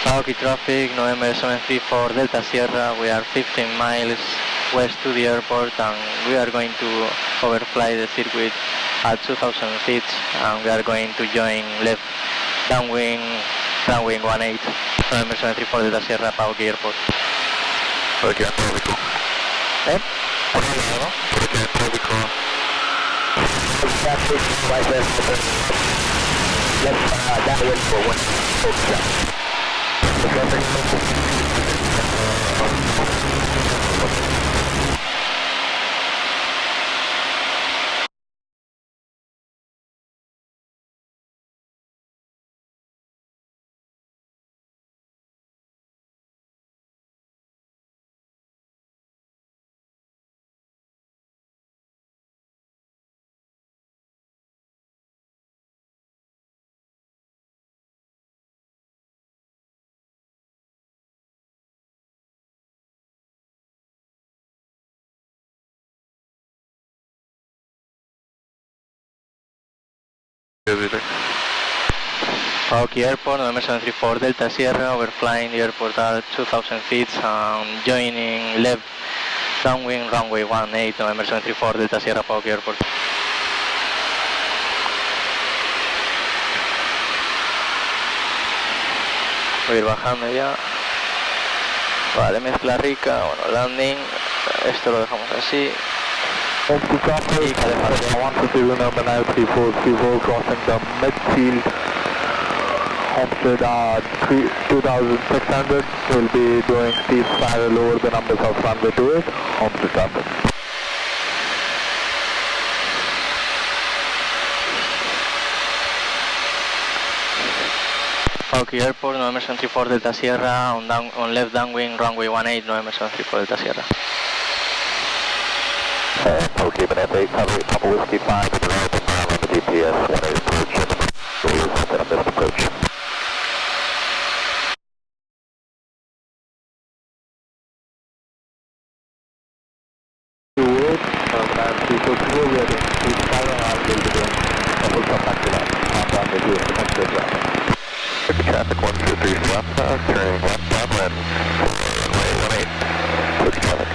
Pahokee traffic, November 734 Delta Sierra, we are 15 miles west to the airport and we are going to overfly the circuit at 2000 feet and we are going to join left downwind runway 18, November 734 Delta Sierra, Pahokee Airport. Pahokee Airport. ¿Por qué no? Let's downwind for one. Pahokee Airport, November 734 Delta Sierra, overflying the airport at 2000 feet and joining left downwind runway 18, November 734 Delta Sierra, Pahokee Airport. Voy a ir bajando ya. Vale, mezcla rica, bueno, landing, esto lo dejamos así. Empty traffic, I want to do number 934 crossing the midfield, Homestead 2600, we'll be doing steep spiral over the numbers of runway 28, Homestead traffic. Pahokee Airport, November 734 Delta Sierra, on left downwind runway 18, November 734 Delta Sierra. Pahokee, but 8, Papa Whiskey 5, developing on the GPS, 18 approach, we'll set up this approach. Traffic 123 left, turning left downwind, runway 18, Pahokee traffic.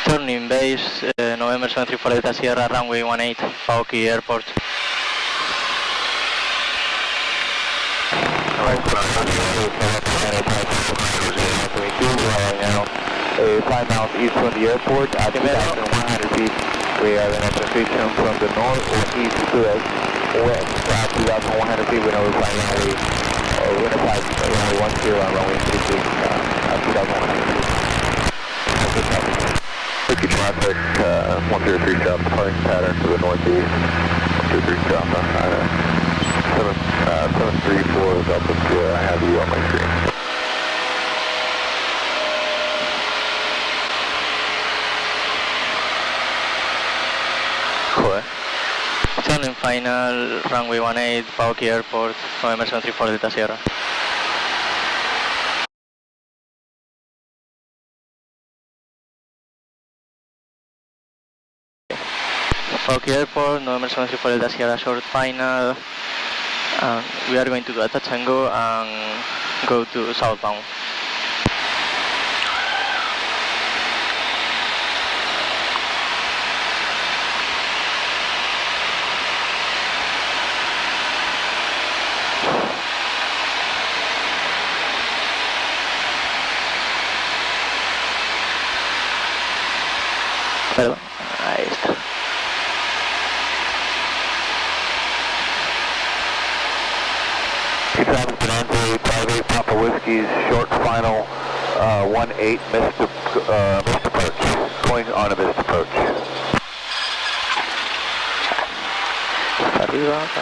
Turning base, November 734 Delta Sierra, runway 18, Pahokee Airport. Now, 5 miles east from the airport at 2,100 feet. We are in a transition from the north or east to the west at 2,100 feet. We're going to fly runway, we're going to fly runway 10 on runway 36 at 2,100 feet. Pahokee traffic, 103 south, departing pattern to the northeast, 123 south, 734 Delta Sierra, I have you on my screen. Cool. Turning final, runway 18, Pahokee Airport, November 734 Delta Sierra. Pahokee Airport, November 734 Delta Sierra, short final. We are going to do a touch and go and go to southbound. Perdón, ahí está. Private Papa Whiskey's short final 18 missed approach, going on a missed approach. Arriba.